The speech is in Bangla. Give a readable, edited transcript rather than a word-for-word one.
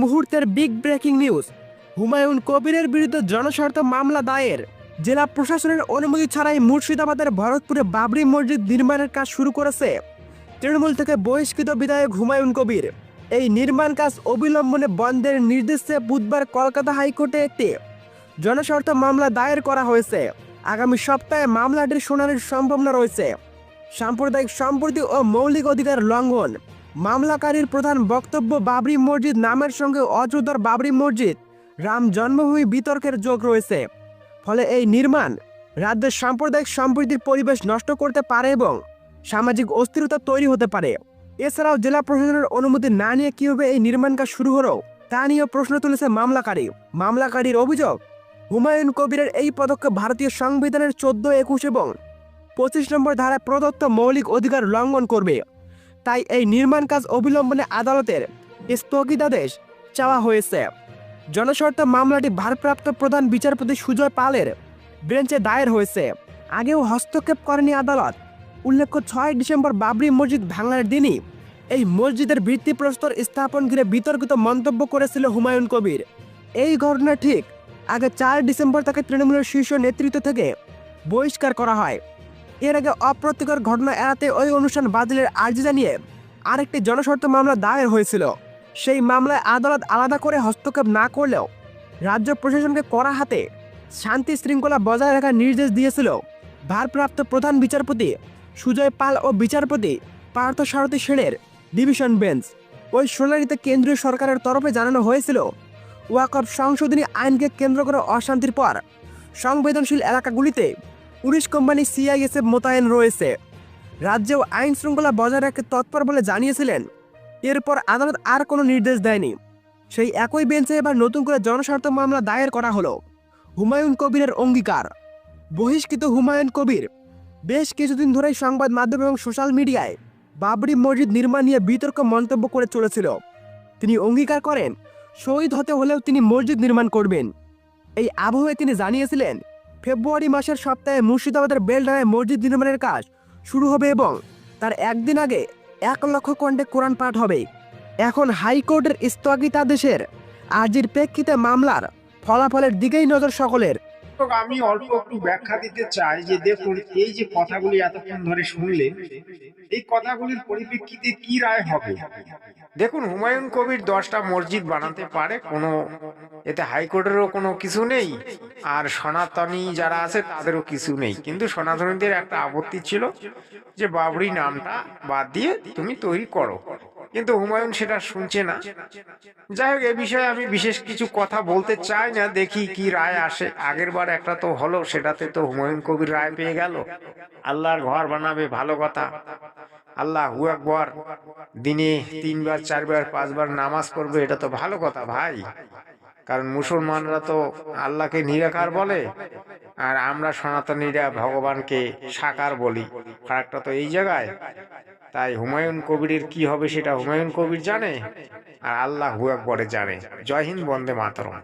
মুহূর্তের বিগ ব্রেকিং নিউজ। হুমায়ুন কবিরের বিরুদ্ধে জনস্বার্থ মামলা দায়ের। জেলা প্রশাসনের অনুমতি ছাড়াই মুর্শিদাবাদের ভরতপুরে বাবরি মসজিদ নির্মাণের কাজ শুরু করেছে তৃণমূল থেকে বহিষ্কৃত বিধায়ক হুমায়ুন কবির। এই নির্মাণ কাজ অবিলম্বনে বন্ধের নির্দেশে বুধবার কলকাতা হাইকোর্টে একটি জনস্বার্থ মামলা দায়ের করা হয়েছে। আগামী সপ্তাহে মামলাটির শুনানির সম্ভাবনা রয়েছে। সাম্প্রদায়িক সম্প্রীতি ও মৌলিক অধিকার লঙ্ঘন। মামলাকারীর প্রধান বক্তব্য, বাবরি মসজিদ নামের সঙ্গে অযোধ্যার বাবরি মসজিদ রাম জন্মভূমি বিতর্কের যোগ রয়েছে। ফলে এই নির্মাণ রাজ্যের সাম্প্রদায়িক সম্প্রীতির পরিবেশ নষ্ট করতে পারে এবং সামাজিক অস্থিরতা তৈরি হতে পারে। এছাড়াও জেলা প্রশাসনের অনুমতি না নিয়ে কিভাবে এই নির্মাণ কাজ শুরু হলো তা নিয়ে প্রশ্ন তুলেছে মামলাকারীর অভিযোগ, হুমায়ুন কবিরের এই পদক্ষেপ ভারতীয় সংবিধানের 14, 21 এবং 25 নম্বর ধারায় প্রদত্ত মৌলিক অধিকার লঙ্ঘন করবে। তাই এই নির্মাণ কাজ অবিলম্বনে আদালতের স্থগিতাদেশ চাওয়া হয়েছে। জনস্বার্থ মামলাটি ভারপ্রাপ্ত প্রধান বিচারপতি সুজয় পালের বেঞ্চে দায়ের হয়েছে। আগেও হস্তক্ষেপ করেনি আদালত। উল্লেখ্য, 6 ডিসেম্বর বাবরি মসজিদ ভাঙার দিনই এই মসজিদের ভিত্তিপ্রস্তর স্থাপন ঘিরে বিতর্কিত মন্তব্য করেছিল হুমায়ুন কবির। এই ঘটনা ঠিক আগে 4 ডিসেম্বর তাকে তৃণমূলের শীর্ষ নেতৃত্ব থেকে বহিষ্কার করা হয়। এর আগে অপ্রীতিকর ঘটনা এড়াতে ওই অনুষ্ঠান বাতিলের আর্জি জানিয়ে আরেকটি জনস্বার্থ মামলা দায়ের হয়েছিল। সেই মামলায় আদালত আলাদা করে হস্তক্ষেপ না করলেও রাজ্য প্রশাসনকে কড়া হাতে শান্তি শৃঙ্খলা বজায় রাখার নির্দেশ দিয়েছিল ভারপ্রাপ্ত প্রধান বিচারপতি সুজয় পাল ও বিচারপতি পার্থসারথী সেনের ডিভিশন বেঞ্চ। ওই শুনানিতে কেন্দ্রীয় সরকারের তরফে জানানো হয়েছিল, ওয়াকফ সংশোধনী আইনকে কেন্দ্র করে অশান্তির পর সংবেদনশীল এলাকাগুলিতে পুলিশ কোম্পানি সিআইএসএফ মোতায়েন রয়েছে। রাজ্যেও আইন শৃঙ্খলা বজায় রাখতে তৎপর বলে জানিয়েছিলেন। এরপর আদালত আর কোনো নির্দেশ দেয়নি। সেই একই বেঞ্চে এবার নতুন করে জনস্বার্থ মামলা দায়ের করা হলো। হুমায়ুন কবিরের অঙ্গীকার। বহিষ্কৃত হুমায়ুন কবির বেশ কিছুদিন ধরেই সংবাদ মাধ্যম এবং সোশ্যাল মিডিয়ায় বাবরি মসজিদ নির্মাণ নিয়ে বিতর্ক মন্তব্য করে চলেছিল। তিনি অঙ্গীকার করেন, শহীদ হতে হলেও তিনি মসজিদ নির্মাণ করবেন। এই আবহে তিনি জানিয়েছিলেন, ফেব্রুয়ারি মাসের সপ্তাহে মুর্শিদাবাদের বেলডাঙায় মসজিদ নির্মাণের কাজ শুরু হবে এবং তার একদিন আগে 1 লক্ষ কণ্ঠে কোরআন পাঠ হবে। এখন হাইকোর্টের স্থগিতাদেশের আর্জির প্রেক্ষিতে মামলার ফলাফলের দিকেই নজর সকলের। আমি অল্প একটু ব্যাখ্যা দিতে চাই যে দেখুন, এই যে কথাগুলি এতক্ষণ ধরে শুনলেন, এই কথাগুলির পরিপ্রেক্ষিতে কি রায় হবে। দেখুন, হুমায়ুন কবির 10টা মসজিদ বানাতে পারে, কোনো এতে হাইকোর্টেরও কোনো কিছু নেই, আর সনাতনী যারা আছে তাদেরও কিছু নেই। কিন্তু সনাতনীদের একটা আপত্তি ছিল যে বাবরি নামটা বাদ দিয়ে তুমি তৈরি করো, কিন্তু হুমায়ুন সেটা শুনছে না। যাই হোক, এ বিষয়ে আমি বিশেষ কিছু কথা বলতে চাই না, দেখি কি রায় আসে। আগের বার একটা তো হলো, সেটাতে তো হুমায়ুন কবির রায় পেয়ে গেল, আল্লাহর ঘর বানাবে, ভালো কথা। আল্লাহু আকবার, দিনে 3 বার 4 বার 5 বার নামাজ পড়বে, এটা তো ভালো কথা ভাই। কারণ মুসলমানরা তো আল্লাহকে নিরাকার বলে, আর আমরা সনাতনীরা ভগবানকে সাকার বলি। ফারাকটা তো এই জায়গায়। তাই হুমায়ুন কবিরের কি হবে সেটা হুমায়ুন কবির জানে, আর আল্লাহু আকবরে জানে। জয় হিন্দ, বন্দে মাতরম।